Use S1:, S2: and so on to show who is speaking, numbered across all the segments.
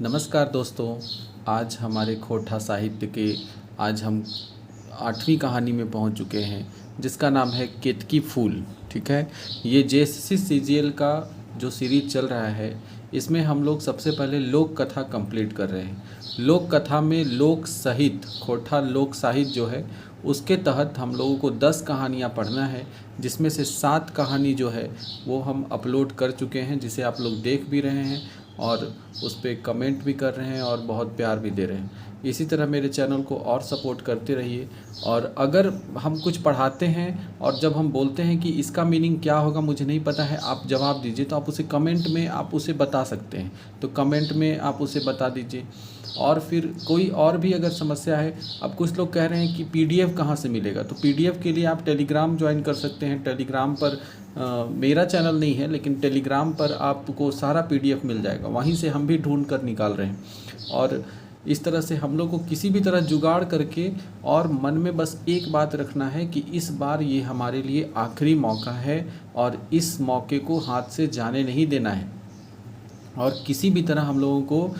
S1: नमस्कार दोस्तों। आज हमारे खोटा साहित्य के आज हम 8वीं कहानी में पहुंच चुके हैं, जिसका नाम है केतकी फूल। ठीक है, ये जेएसएससी सीजीएल का जो सीरीज चल रहा है, इसमें हम लोग सबसे पहले लोक कथा कंप्लीट कर रहे हैं। लोक कथा में लोक साहित्य, खोटा लोक साहित्य जो है उसके तहत हम लोगों को 10 कहानियाँ पढ़ना है, जिसमें से 7 कहानी जो है वो हम अपलोड कर चुके हैं, जिसे आप लोग देख भी रहे हैं और उस पर कमेंट भी कर रहे हैं और बहुत प्यार भी दे रहे हैं। इसी तरह मेरे चैनल को और सपोर्ट करते रहिए। और अगर हम कुछ पढ़ाते हैं और जब हम बोलते हैं कि इसका मीनिंग क्या होगा मुझे नहीं पता है, आप जवाब दीजिए, तो आप उसे कमेंट में आप उसे बता सकते हैं। तो कमेंट में आप उसे बता दीजिए। और फिर कोई और भी अगर समस्या है, अब कुछ लोग कह रहे हैं कि पीडीएफ कहाँ से मिलेगा, तो पीडीएफ के लिए आप टेलीग्राम ज्वाइन कर सकते हैं। टेलीग्राम पर मेरा चैनल नहीं है, लेकिन टेलीग्राम पर आपको सारा पीडीएफ मिल जाएगा। वहीं से हम भी ढूंढ कर निकाल रहे हैं। और इस तरह से हम लोग को किसी भी तरह जुगाड़ करके, और मन में बस एक बात रखना है कि इस बार ये हमारे लिए आखिरी मौका है और इस मौके को हाथ से जाने नहीं देना है। और किसी भी तरह हम लोगों को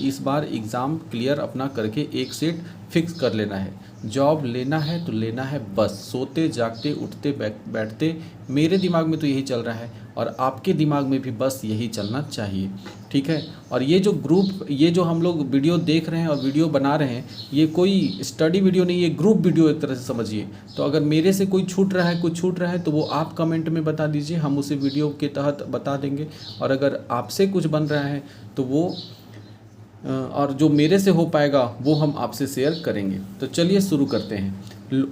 S1: इस बार एग्ज़ाम क्लियर अपना करके एक सेट फिक्स कर लेना है। जॉब लेना है तो लेना है, बस सोते जागते उठते बैठते मेरे दिमाग में तो यही चल रहा है, और आपके दिमाग में भी बस यही चलना चाहिए। ठीक है। और ये जो ग्रुप, ये जो हम लोग वीडियो देख रहे हैं और वीडियो बना रहे हैं, ये कोई स्टडी वीडियो नहीं, ये ग्रुप वीडियो एक तरह से समझिए। तो अगर मेरे से कोई छूट रहा है, कुछ छूट रहा है, तो वो आप कमेंट में बता दीजिए, हम उसे वीडियो के तहत बता देंगे। और अगर आपसे कुछ बन रहा है तो वो और जो मेरे से हो पाएगा वो हम आपसे शेयर करेंगे। तो चलिए शुरू करते हैं।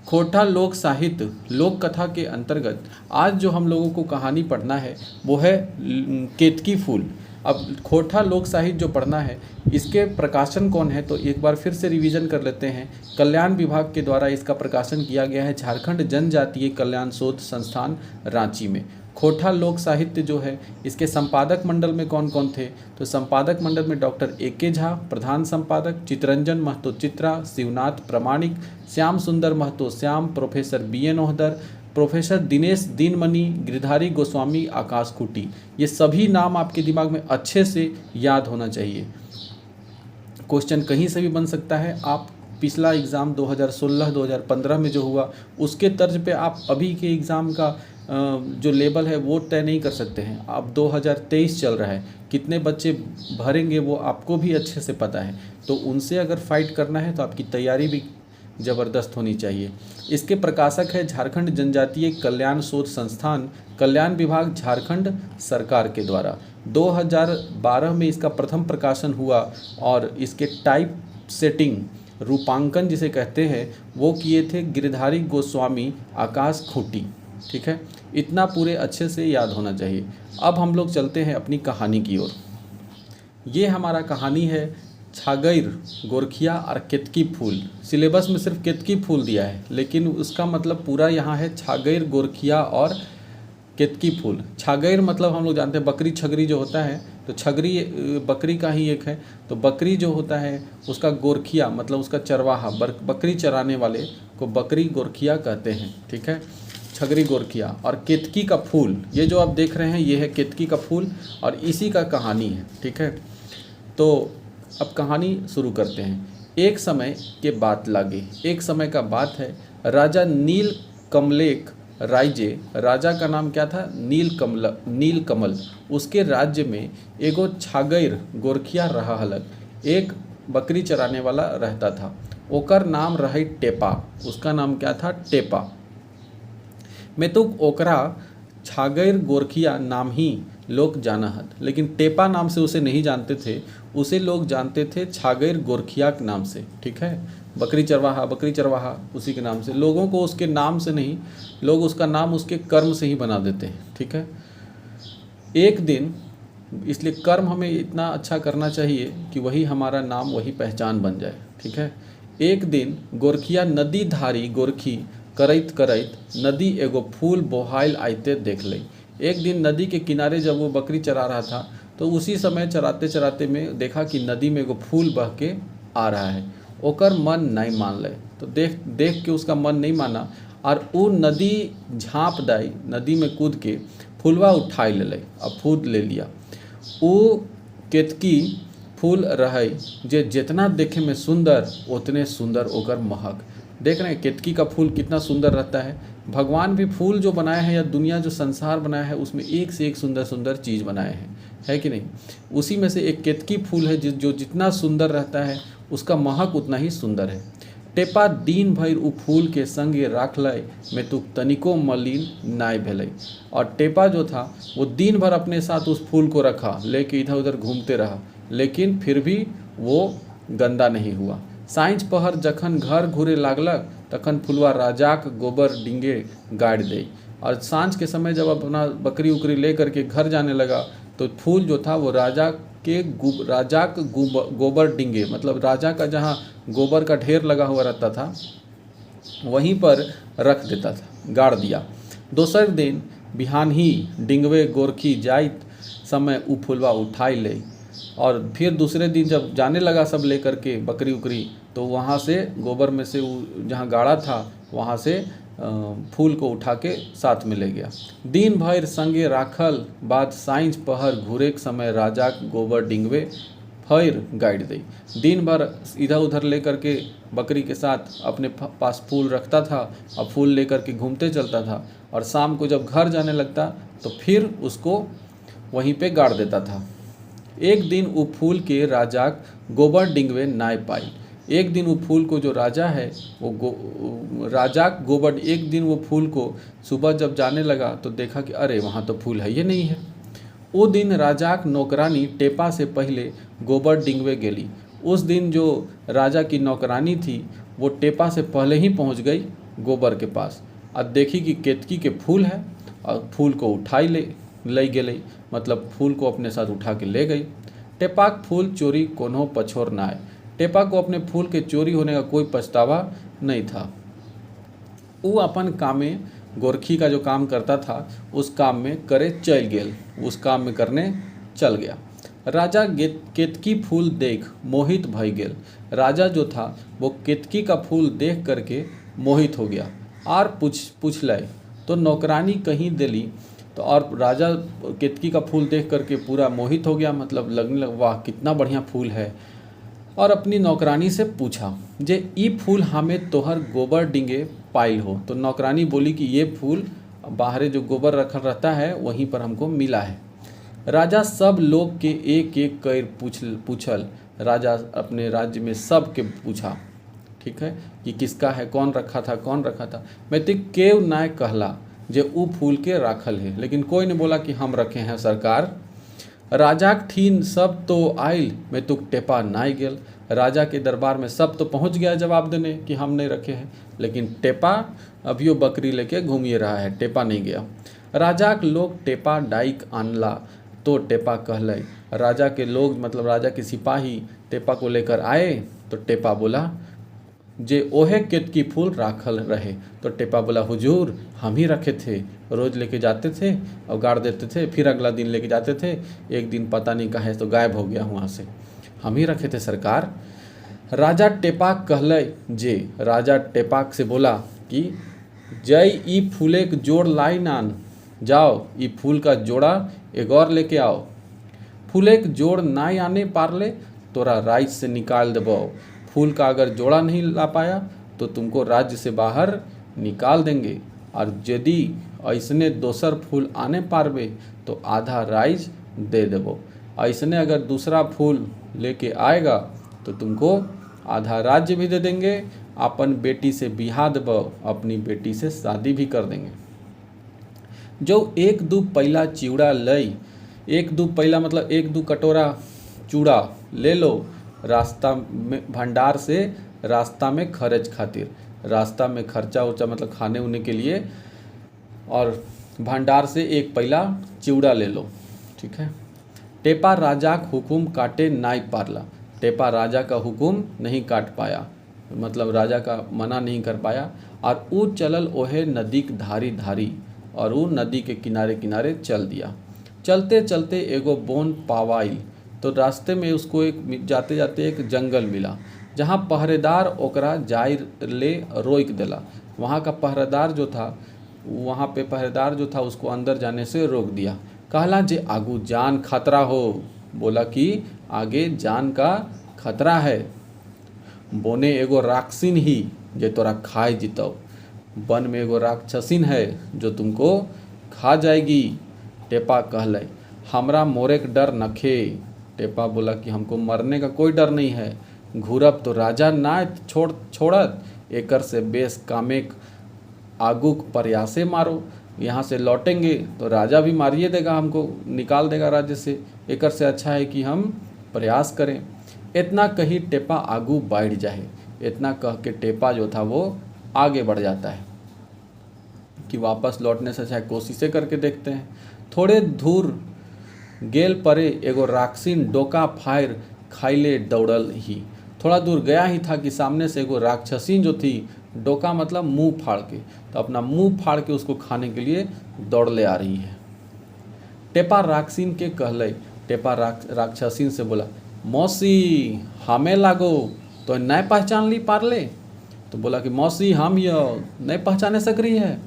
S1: खोटा लोक साहित्य लोक कथा के अंतर्गत आज जो हम लोगों को कहानी पढ़ना है वो है केतकी फूल। अब खोटा लोक साहित्य जो पढ़ना है, इसके प्रकाशन कौन है, तो एक बार फिर से रिवीजन कर लेते हैं। कल्याण विभाग के द्वारा इसका प्रकाशन किया गया है झारखंड जनजातीय कल्याण शोध संस्थान रांची में। खोटा लोक साहित्य जो है, इसके संपादक मंडल में कौन कौन थे, तो संपादक मंडल में डॉक्टर ए.के. झा प्रधान संपादक, Chitranjan Mahato Chitra, Shivnath Pramanik, Shyam Sundar Mahato Shyam, professor B N. Ohdar, professor Dinesh Dinmani, Girdhari Goswami, Akash Kuti. ये सभी नाम आपके दिमाग में अच्छे से याद होना चाहिए। क्वेश्चन कहीं से भी बन सकता है। आप पिछला एग्ज़ाम 2016-2015 में जो हुआ उसके तर्ज पे आप अभी के एग्ज़ाम का जो लेवल है वो तय नहीं कर सकते हैं। अब 2023 चल रहा है, कितने बच्चे भरेंगे वो आपको भी अच्छे से पता है। तो उनसे अगर फाइट करना है तो आपकी तैयारी भी ज़बरदस्त होनी चाहिए। इसके प्रकाशक है झारखंड जनजातीय कल्याण शोध संस्थान, कल्याण विभाग, झारखंड सरकार के द्वारा। 2012 में इसका प्रथम प्रकाशन हुआ और इसके टाइप सेटिंग, रूपांकन जिसे कहते हैं, वो किए थे गिरधारी गोस्वामी, आकाश खूटी। ठीक है, इतना पूरे अच्छे से याद होना चाहिए। अब हम लोग चलते हैं अपनी कहानी की ओर। ये हमारा कहानी है छागैर, गोरखिया और केतकी फूल। सिलेबस में सिर्फ केतकी फूल दिया है, लेकिन उसका मतलब पूरा यहाँ है छागैर, गोरखिया और केतकी फूल। छागैर मतलब हम लोग जानते हैं बकरी छगरी जो होता है, तो छगरी बकरी का ही एक है। तो बकरी जो होता है उसका गोरखिया मतलब उसका चरवाहा, बकरी चराने वाले को बकरी गोरखिया कहते हैं। ठीक है, छगरी गोरखिया। और केतकी का फूल, ये जो आप देख रहे हैं ये है केतकी का फूल और इसी का कहानी है। ठीक है, तो अब कहानी शुरू करते हैं। एक समय के बात लागे, एक समय का बात है, राजा नील कमलेक राइजे, राजा का नाम क्या था, नील कमल। उसके राज्य में एगो छागैर गोरखिया रहा हलक, एक बकरी चराने वाला रहता था। ओकर नाम रहे टेपा। उसका नाम क्या था, टेपा। मैं तो ओकरा छागैर गोरखिया नाम ही लोग जानत, लेकिन टेपा नाम से उसे नहीं जानते थे। उसे लोग जानते थे छागैर गोरखिया के नाम से। ठीक है, बकरी चरवाहा उसी के नाम से। लोगों को उसके नाम से नहीं, लोग उसका नाम उसके कर्म से ही बना देते हैं। ठीक है, एक दिन, इसलिए कर्म हमें इतना अच्छा करना चाहिए कि वही हमारा नाम, वही पहचान बन जाए। ठीक है, एक दिन गोरखिया नदी धारी गोरखी करैत करैत नदी एगो फूल बोहाइल आइते देख लई। एक दिन नदी के किनारे जब वो बकरी चरा रहा था, तो उसी समय चराते चराते में देखा कि नदी में एगो फूल बह के आ रहा है। ओकर मन नहीं मान ले, तो देख के उसका मन नहीं माना और वो नदी झाँप दाई, नदी में कूद के फूलवा उठाई ले और फूल ले लिया। वो केतकी फूल रहे जे जितना देखे में सुंदर उतने सुंदर ओकर महक। देख रहे हैं केतकी का फूल कितना सुंदर रहता है। भगवान भी फूल जो बनाए हैं या दुनिया जो संसार बनाया है उसमें एक से एक सुंदर सुंदर चीज़ बनाए हैं, है कि नहीं। उसी में से एक केतकी फूल है जो जितना सुंदर रहता है उसका महक उतना ही सुंदर है। टेपा दिन भर उ फूल के संगे राख लय में तू तनिको मलिन नाय भेलै। और टेपा जो था वो दिन भर अपने साथ उस फूल को रखा, लेके इधर उधर घूमते रहा, लेकिन फिर भी वो गंदा नहीं हुआ। साँझ पहर जखन घर घूरे लागलक तखन फुलवा राजाक गोबर डिंगे गाड़ि दे। और सांझ के समय जब अपना बकरी उकरी ले करके घर जाने लगा तो फूल जो था वो राजाक गोबर डिंगे, मतलब राजा का जहाँ गोबर का ढेर लगा हुआ रहता था वहीं पर रख देता था, गाड़ दिया। दोसर दिन बिहान ही डिंगवे गोरखी जाइत समय उ फुलवा उठाई ले। और फिर दूसरे दिन जब जाने लगा सब ले करके बकरी उकरी, तो वहाँ से गोबर में से वो जहाँ गाड़ा था वहाँ से फूल को उठा के साथ में ले गया। दिन भर संगे राखल बाद साँझ पहर घूरे के समय राजा गोबर डिंगवे फिर गाड़ दी। दिन भर इधर उधर ले करके बकरी के साथ अपने पास फूल रखता था और फूल लेकर के घूमते चलता था, और शाम को जब घर जाने लगता तो फिर उसको वहीं पे गाड़ देता था। एक दिन वो फूल के राजा गोबर डिंगवे नाय पाई। एक दिन वो फूल को जो राजा है वो राजा गोबर, एक दिन वो फूल को सुबह जब जाने लगा तो देखा कि अरे वहाँ तो फूल है ये नहीं है। वो दिन राजाक नौकरानी टेपा से पहले गोबर डिंगवे गेली। उस दिन जो राजा की नौकरानी थी वो टेपा से पहले ही पहुँच गई गोबर के पास, और देखी कि केतकी के फूल है और फूल को उठाई ले गई, मतलब फूल को अपने साथ उठा के ले गई। टेपाक फूल चोरी कोनो पछोर ना आए। टेपा को अपने फूल के चोरी होने का कोई पछतावा नहीं था। वो अपन काम में गोरखी का जो काम करता था उस काम में करे चल गेल, उस काम में करने चल गया। राजा केतकी फूल देख मोहित भई गेल। राजा जो था वो केतकी का फूल देख करके मोहित हो गया और पूछ लाए तो नौकरानी कहीं दिली। तो और राजा केतकी का फूल देख करके पूरा मोहित हो गया, मतलब लगने लगा वाह कितना बढ़िया फूल है। और अपनी नौकरानी से पूछा जे ई फूल हमें तोहर गोबर डिंगे पाइल हो। तो नौकरानी बोली कि ये फूल बाहरे जो गोबर रखल रहता है वहीं पर हमको मिला है। राजा सब लोग के एक एक कर पूछल। राजा अपने राज्य में सब के पूछा, ठीक है, कि किसका है, कौन रखा था। मैं तो केव नाय कहला जे उ फूल के राखल है, लेकिन कोई ने बोला कि हम रखे हैं सरकार। राजाक ठीन सब तो आइल में तुक टेपा नाई गेल। राजा के दरबार में सब तो पहुंच गया जवाब देने कि हम नहीं रखे हैं, लेकिन टेपा अभियो बकरी लेके घूमिए रहा है, टेपा नहीं गया। राजाक लोग टेपा डाइक आनला तो टेपा कहले। राजा के लोग मतलब राजा के सिपाही टेपा को लेकर आए तो टेपा बोला जे ओहे केतकी फूल राखल रहे। तो टेपा बोला हुजूर हम ही रखे थे, रोज लेके जाते थे और गाड़ देते थे, फिर अगला दिन लेके जाते थे, एक दिन पता नहीं कहाँ तो गायब हो गया वहाँ से, हम ही रखे थे सरकार। राजा टेपाक कहले जे राजा टेपाक से बोला कि जय ई फूले के जोड़ लाई नान, जाओ ई फूल का जोड़ा एक और लेके आओ। फूले के जोड़ ना आने पारले तोरा राज्य से निकाल देबो। फूल का अगर जोड़ा नहीं ला पाया तो तुमको राज्य से बाहर निकाल देंगे, और यदि ऐसने दोसर फूल आने पारबे तो आधा राइज दे देबो। ऐसने अगर दूसरा फूल लेके आएगा तो तुमको आधा राज्य भी दे देंगे, अपन बेटी से बिहा देबो, अपनी बेटी से शादी भी कर देंगे। जो एक दू पैला चिवड़ा लई, एक दू पैला मतलब एक दू कटोरा चूड़ा ले लो रास्ता में भंडार से, रास्ता में खर्च खातिर, रास्ता में खर्चा उर्चा मतलब खाने उने के लिए, और भंडार से एक पैला चिवड़ा ले लो, ठीक है। टेपा राजा का हुकुम काटे नाई पारला। टेपा राजा का हुकुम नहीं काट पाया, मतलब राजा का मना नहीं कर पाया, और ऊ चलल ओहे नदी के धारी धारी, और ऊ नदी के किनारे किनारे चल दिया। चलते चलते एगो बोन पावाइल तो रास्ते में उसको एक जाते जाते एक जंगल मिला, जहाँ पहरेदार ओकरा जाय ले रोक देला। वहाँ का पहरेदार जो था, वहाँ पे पहरेदार जो था उसको अंदर जाने से रोक दिया। कहला जे आगू जान खतरा हो बोला कि आगे जान का खतरा है। बोने एगो राक्षसिन ही जे तोरा खाए जीतो। वन में एगो राक्षसिन है जो तुमको खा जाएगी। टेपा कहले हमरा मोरे के डर नखे। टेपा बोला कि हमको मरने का कोई डर नहीं है। घूरब तो राजा ना छोड़त, एकर से बेस कामेक आगुक प्रयासे मारो। यहाँ से लौटेंगे तो राजा भी मारिए देगा, हमको निकाल देगा राज्य से। एकर से अच्छा है कि हम प्रयास करें। इतना कही टेपा आगू बढ़ जाए। इतना कह के टेपा जो था वो आगे बढ़ जाता है कि वापस लौटने से चाहे कोशिशें करके देखते हैं। थोड़े दूर गेल परे एगो राक्षसिन डोका फायर खाइले दौड़ल ही। थोड़ा दूर गया ही था कि सामने से एगो राक्षसिन जो थी, डोका मतलब मुंह फाड़ के, तो अपना मुंह फाड़ के उसको खाने के लिए दौड़ ले आ रही है। टेपा राक्षसिन के कहले, टेपा राक्षसिन से बोला मौसी हमें लागो तो नहीं पहचान ली पारले। तो बोला कि मौसी हम ये नहीं पहचाने सक रही है।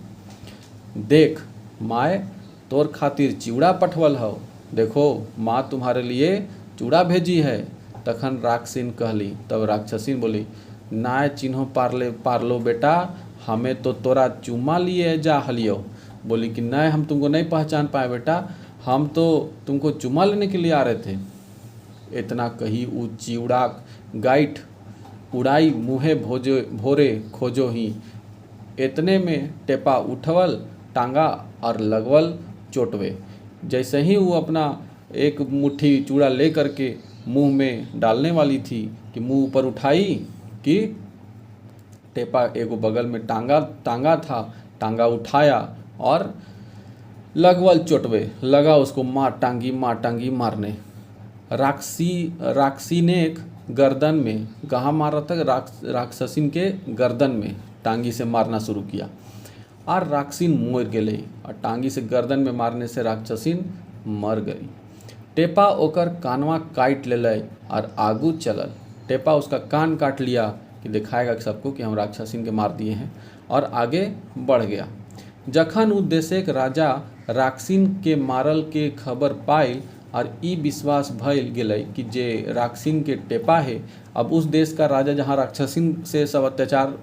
S1: देख माए तोर खातिर चिवड़ा पठवल हो, देखो माँ तुम्हारे लिए चूड़ा भेजी है। तखन राक्षसिन कहली, तब राक्षसिन बोली ना चिन्हो पारलो बेटा, हमें तो तोरा चुम्मा लिए जा हलियो। बोली कि नहीं हम तुमको नहीं पहचान पाए बेटा, हम तो तुमको चुम्मा लेने के लिए आ रहे थे। इतना कही उ चिवड़ा गाइठ उड़ाई मुँहे भोरे खोजो ही। इतने में टेपा उठवल टांगा और लगवल चोटवे। जैसे ही वो अपना एक मुट्ठी चूड़ा ले करके मुंह में डालने वाली थी कि मुंह ऊपर उठाई कि टेपा एगो बगल में टांगा था, टांगा उठाया और लगवल चोटवे लगा उसको मार टांगी मारने। राक्षसी ने एक गर्दन में कहाँ मारा था, राक्षसिन के गर्दन में टांगी से मारना शुरू किया और राक्षसिन मर गई और टांगी से गर्दन में मारने से राक्षसिन मर गई। टेपा ओकर कानवा काट ले और आगू चलल। टेपा उसका कान काट लिया कि दिखाएगा सबको कि हम राक्षसिन के मार दिए हैं, और आगे बढ़ गया। जखन उ देशक राजा राक्षसिन के मारल के खबर पाइल और ई विश्वास भइल गेलै कि जे राक्षसिन के टेपा है। अब उस देश का राजा जहाँ राक्षसिन से सब अत्याचार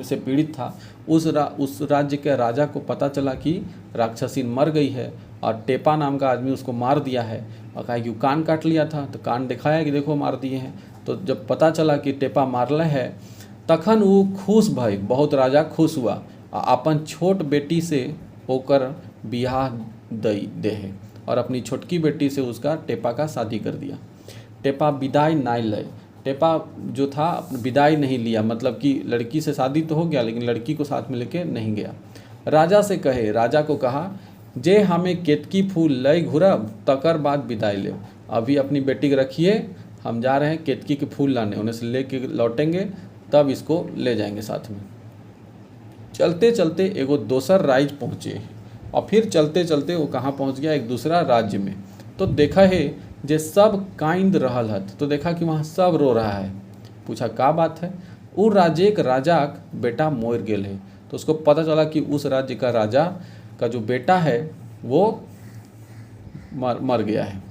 S1: से पीड़ित था, उस राज्य के राजा को पता चला कि राक्षसिन मर गई है और टेपा नाम का आदमी उसको मार दिया है। और कहा कि कान काट लिया था तो कान दिखाया कि देखो मार दिए हैं। तो जब पता चला कि टेपा मारल है तखन वो खुश भई, बहुत राजा खुश हुआ और अपन छोट बेटी से होकर बियाह दे है और अपनी छोटकी बेटी से उसका टेपा का शादी कर दिया। टेपा विदाई नहीं ले। टेपा जो था विदाई नहीं लिया, मतलब कि लड़की से शादी तो हो गया लेकिन लड़की को साथ में लेके नहीं गया। राजा को कहा जे हमें केतकी फूल लय घुरब तकर बाद विदाई ले। अभी अपनी बेटी को रखिए, हम जा रहे हैं केतकी के फूल लाने, उन्हें से लेके लौटेंगे तब इसको ले जाएंगे साथ में। चलते चलते एगो दोसर राज्य पहुँचे और फिर चलते चलते वो कहाँ पहुँच गया, एक दूसरा राज्य में। तो देखा है जे सब कांद रहल हत, तो देखा कि वहाँ सब रो रहा है। पूछा का बात है। उ राज्य एक राजा बेटा मोर गेल है। तो उसको पता चला कि उस राज्य का राजा का जो बेटा है वो मर गया है।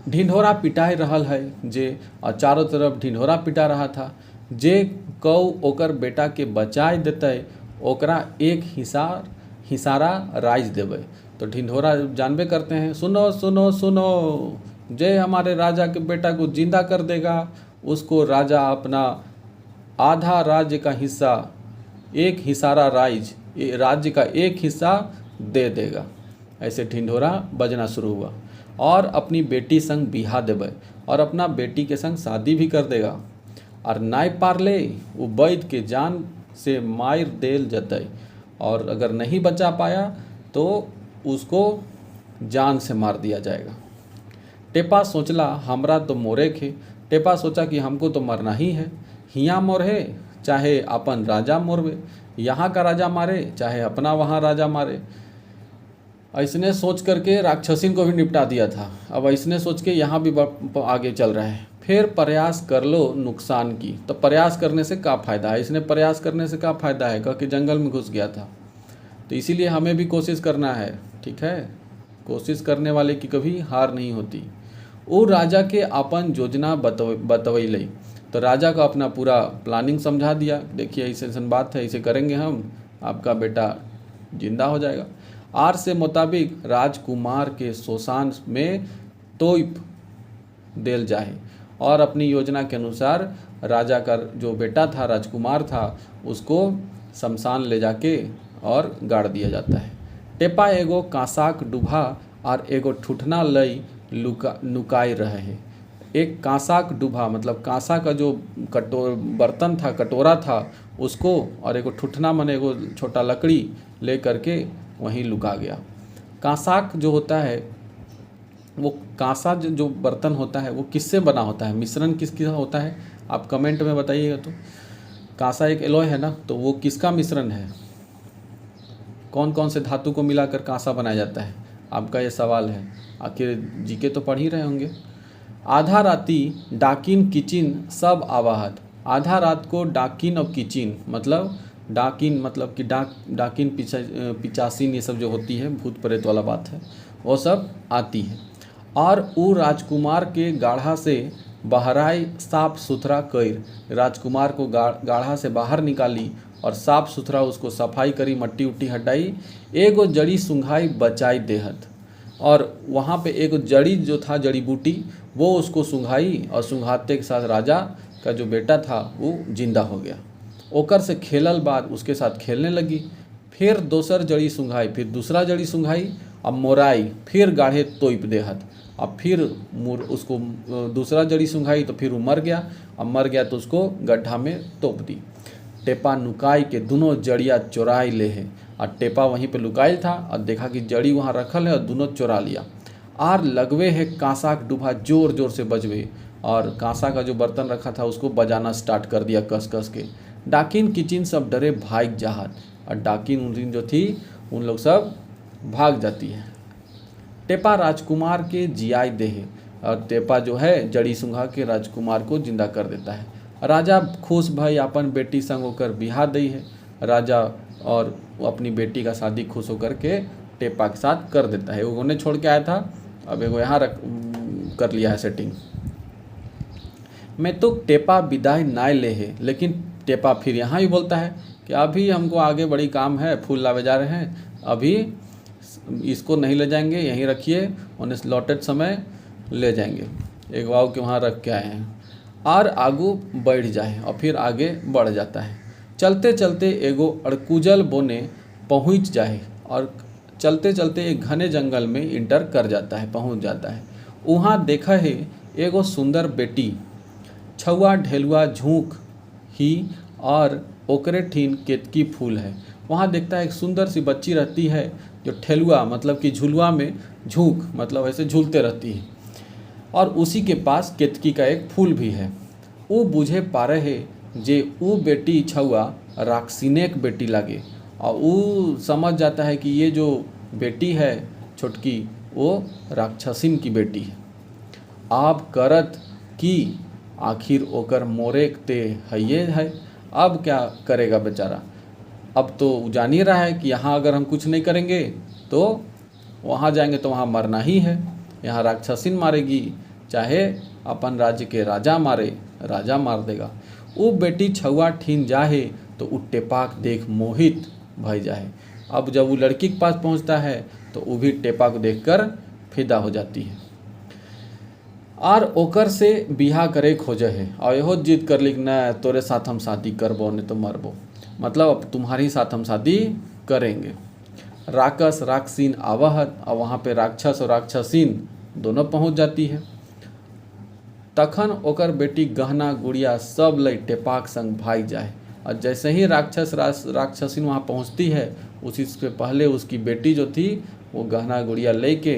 S1: ढिंढोरा पिटाई रहल है जे, और चारों तरफ ढिंढोरा पिटा रहा था। जे कौ ओकर बेटा के बचाए देते ओकरा एक हिसारा राइज देवे। तो ढिंढोरा जानबे करते हैं, सुनो सुनो सुनो, जे हमारे राजा के बेटा को जिंदा कर देगा उसको राजा अपना आधा राज्य का हिस्सा, एक हिसारा राज्य का एक हिस्सा दे देगा। ऐसे ढिंढोरा बजना शुरू हुआ और अपनी बेटी संग बिहा देवे और अपना बेटी के संग शादी भी कर देगा। और नाय पारले वो वैद्य के जान से मार देल जतई, और अगर नहीं बचा पाया तो उसको जान से मार दिया जाएगा। टेपा सोचला हमरा तो मोरे खे। टेपा सोचा कि हमको तो मरना ही है, हियाँ मोरे चाहे अपन राजा मोरवे, यहाँ का राजा मारे चाहे अपना वहाँ राजा मारे। ऐसने सोच करके राक्षसिन को भी निपटा दिया था। अब ऐसने सोच के यहाँ भी आगे चल रहा है। फिर प्रयास कर लो नुकसान की, तो प्रयास करने से क्या फ़ायदा है, इसने प्रयास करने से क्या फ़ायदा है, कह के जंगल में घुस गया था। तो इसीलिए हमें भी कोशिश करना है, ठीक है। कोशिश करने वाले की कभी हार नहीं होती। वो राजा के अपन योजना बतवैले। तो राजा को अपना पूरा प्लानिंग समझा दिया, देखिए ऐसे ऐसे बात है, ऐसे करेंगे हम, आपका बेटा जिंदा हो जाएगा। आर से मुताबिक राजकुमार के शोषण में तोप देल जाए और अपनी योजना के अनुसार राजा का जो बेटा था, राजकुमार था, उसको शमशान ले जाके और गाड़ दिया जाता है। टेपा एगो कांसाक डूबा और एगो ठुठना लई नुकाई रहे है। एक कांसाक डूबा मतलब कांसा का जो बर्तन था, कटोरा था, उसको, और एगो ठुठना माने एगो छोटा लकड़ी ले करके वहीं लुका गया। कांसाक जो होता है, वो कांसा जो बर्तन होता है वो किससे बना होता है, मिश्रण किसका होता है, आप कमेंट में बताइएगा। तो कांसा एक एलॉय है ना, तो वो किसका मिश्रण है, कौन कौन से धातु को मिलाकर कांसा बनाया जाता है, आपका ये सवाल है। आखिर जीके तो पढ़ ही रहे होंगे। आधा राती डाकिन किचिन सब आवाहत। आधा रात को डाकिन और किचिन मतलब डाकिन मतलब कि डाकिन पिचासीन ये सब जो होती है, भूत प्रेत वाला बात है, वो सब आती है और वो राजकुमार के गाढ़ा से बहराई साफ सुथरा कर राजकुमार को गाढ़ा से बाहर निकाली और साफ सुथरा उसको सफाई करी, मट्टी उट्टी हटाई, एगो जड़ी सुंघाई बचाई देहत। और वहाँ पे एक जड़ी जो था, जड़ी बूटी, वो उसको सुंघाई और सुंघाते के साथ राजा का जो बेटा था वो जिंदा हो गया। ओकर से खेलल बाद उसके साथ खेलने लगी, फिर दोसर जड़ी सुंघाई, फिर दूसरा जड़ी सुंघाई, अब मोराई, फिर गाढ़े तोप देहत, अब फिर उसको दूसरा जड़ी सुंघाई तो फिर वो मर गया, अब मर गया तो उसको गड्ढा में तोप दी। टेपा नुकाई के दोनों जड़िया चोराई ले है, और टेपा वहीं पे लुकाइल था और देखा कि जड़ी वहाँ रखल है और दोनों चोरा लिया। आर लगवे है कांसा का डूबा जोर जोर से बजवे, और कांसा का जो बर्तन रखा था उसको बजाना स्टार्ट कर दिया कस कस के। डाकिन किचिन सब डरे भाग जाहत, और डाकिन उन जो थी उन लोग सब भाग जाती है। टेपा राजकुमार के जियाई दे है, और टेपा जो है जड़ी सुंघा के राजकुमार को जिंदा कर देता है। राजा खुश भाई अपन बेटी संग होकर बिहा दी है। राजा और अपनी बेटी का शादी खुश होकर के टेपा के साथ कर देता है। एगो ने छोड़ के आया था, अब एगो यहाँ कर लिया है सेटिंग। मैं तो टेपा विदाई ना ले है, लेकिन टेपा फिर यहाँ ही बोलता है कि अभी हमको आगे बड़ी काम है, फूल लावे जा रहे हैं, अभी इसको नहीं ले जाएंगे, यहीं रखिए, उन्हें लौटते समय ले जाएंगे। एक वाव के वहाँ रख के आए हैं, और आगू बढ़ जाए, और फिर आगे बढ़ जाता है। चलते चलते एगो अड़कुजल बोने पहुँच जाए, और चलते चलते एक घने जंगल में इंटर कर जाता है, पहुँच जाता है। वहाँ देखा है एगो सुंदर बेटी, छुआ ढेलुआ झूक ही और ओकरे ठीन केतकी फूल है। वहाँ देखता है एक सुंदर सी बच्ची रहती है जो ठेलुआ मतलब कि झुलुआ में झूक मतलब ऐसे झूलते रहती है, और उसी के पास केतकी का एक फूल भी है। वो बुझे पा रहे जे वो बेटी छुआ राक्षसीने की बेटी लगे, और वो समझ जाता है कि ये जो बेटी है छोटकी वो राक्षसीन की बेटी है। आप करत कि आखिर ओकर मोरे ते हइये है, अब क्या करेगा बेचारा। अब तो जान ही रहा है कि यहाँ अगर हम कुछ नहीं करेंगे तो वहाँ जाएंगे तो वहाँ मरना ही है, यहाँ राक्षसीन मारेगी, चाहे अपन राज्य के राजा मारे, राजा मार देगा। वो बेटी छुआ ठीन जाहे तो उ टेपाक देख मोहित भय जाए। अब जब वो लड़की के पास पहुँचता है तो वो भी टेपा को देखकर फिदा हो जाती है, और ओकर से बिहा करे खोजे है, और यहो जिद कर लिख न तोरे साथ हम शादी करबो नहीं तो मरबो, मतलब अब तुम्हारी साथ हम शादी करेंगे। राक्षस राक्षसीन आवहत, और वहाँ पे राक्षस और राक्षसीन दोनों पहुँच जाती है। तखन ओकर बेटी गहना गुड़िया सब लई टेपाक संग भाग जाए, और जैसे ही राक्षसीन वहाँ पहुँचती है उसी से पहले उसकी बेटी जो थी वो गहना गुड़िया ले के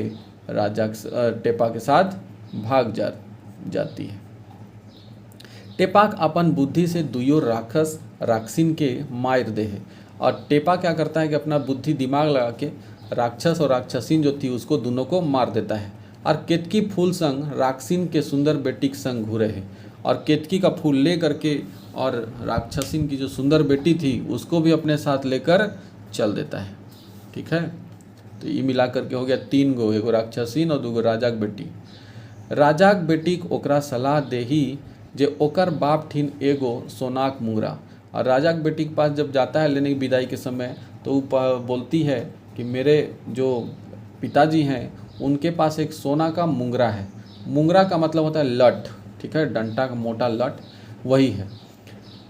S1: राजा टेपा के साथ भाग जाती है। टेपाक अपन बुद्धि से दुयो राक्षस राक्षसीन के मार दे है, और टेपा क्या करता है कि अपना बुद्धि दिमाग लगा के राक्षस और राक्षसीन जो थी उसको दोनों को मार देता है, और केतकी फूल संग राक्षसीन के सुंदर बेटी के संग घूरे है, और केतकी का फूल ले करके और राक्षसीन की जो सुंदर बेटी थी उसको भी अपने साथ लेकर चल देता है। ठीक है, तो ये मिला करके हो गया 3 गो, एगो राक्षसीन और 2 गो राजा की बेटी। राजाक बेटीक ओकरा सलाह देही जे ओकर बाप ठिन एगो सोनाक मुंगरा। और राजा के बेटी के पास जब जाता है लेने की विदाई के समय, तो वो बोलती है कि मेरे जो पिताजी हैं उनके पास एक सोना का मुंगरा है। मुंगरा का मतलब होता है लठ, ठीक है, डंटा का मोटा लठ, वही है।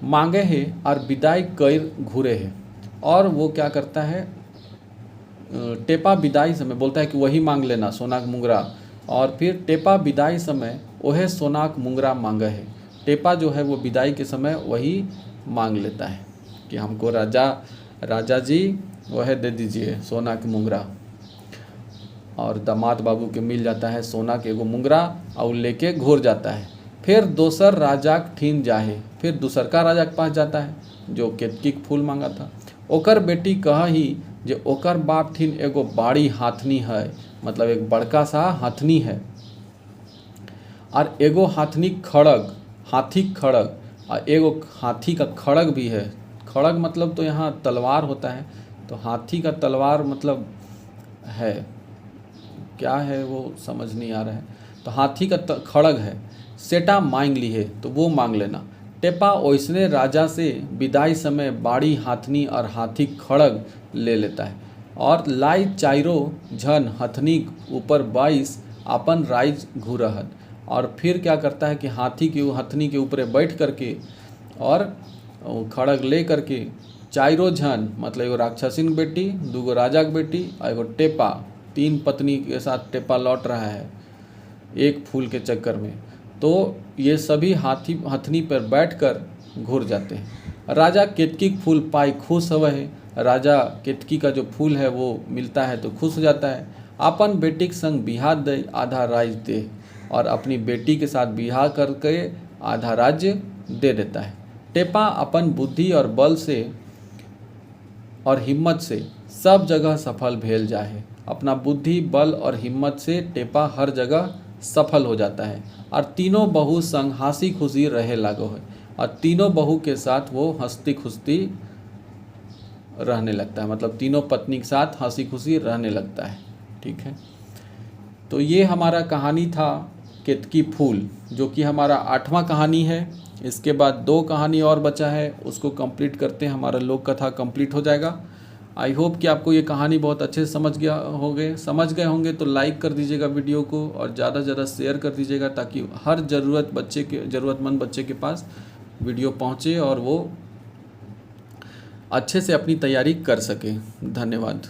S1: मांगे है और विदाई कर घूरे है। और वो क्या करता है, टेपा विदाई समय बोलता है कि वही मांग लेना सोना का मुंगरा। और फिर टेपा विदाई समय वह सोना का मुंगरा मांगे है। टेपा जो है वो विदाई के समय वही मांग लेता है कि हमको राजा जी वह दे दीजिए सोना के मुंगरा। और दामाद बाबू के मिल जाता है सोना के एगो मुंगरा और लेके घूर जाता है। फिर दोसर राजा के ठीन जाहे, फिर दूसरका राजा के पास जाता है जो केतकी के फूल मांगा था। ओकर बेटी कही जे ओकर बाप ठीन एगो बाड़ी हाथनी है, मतलब एक बड़का सा हाथनी है, और एगो हाथी खड़ग और एगो हाथी का खड़ग भी है। खड़ग मतलब तो यहाँ तलवार होता है, तो हाथी का तलवार मतलब है क्या है वो समझ नहीं आ रहा है। तो हाथी का खड़ग है। सेटा मांग ली है, तो वो मांग लेना। टेपा ओइसने राजा से विदाई समय बाड़ी हाथनी और हाथी खड़ग ले लेता है और लाई चाइरो झन हथनी ऊपर 22 अपन राइज घूरहत। और फिर क्या करता है कि हथनी के ऊपर बैठ करके और खड़ग ले करके चाइरो झन मतलब एगो राक्षसिन बेटी, दूगो राजा के बेटी और एगो टेपा, 3 पत्नी के साथ टेपा लौट रहा है एक फूल के चक्कर में। तो ये सभी हथनी पर बैठकर घूर जाते हैं। राजा केतकी फूल पाई खुश हुए है। राजा केतकी का जो फूल है वो मिलता है तो खुश हो जाता है। अपन बेटी के संग बिहार दे आधा राज्य दे, और अपनी बेटी के साथ बिहार करके आधा राज्य दे देता है। टेपा अपन बुद्धि और बल से और हिम्मत से सब जगह सफल भेल जाए। अपना बुद्धि बल और हिम्मत से टेपा हर जगह सफल हो जाता है और तीनों बहू संग हंसी खुशी रहे लागो है। और तीनों बहू के साथ वो हंसती खुशती रहने लगता है, मतलब तीनों पत्नी के साथ हंसी खुशी रहने लगता है। ठीक है, तो ये हमारा कहानी था केतकी फूल, जो कि हमारा 8वां कहानी है। इसके बाद 2 कहानी और बचा है, उसको कंप्लीट करते हैं, हमारा लोक कथा कंप्लीट हो जाएगा। आई होप कि आपको ये कहानी बहुत अच्छे से समझ गए होंगे। तो लाइक कर दीजिएगा वीडियो को और ज़्यादा से ज़्यादा शेयर कर दीजिएगा, ताकि हर ज़रूरतमंद बच्चे के पास वीडियो पहुँचे और वो अच्छे से अपनी तैयारी कर सके। धन्यवाद।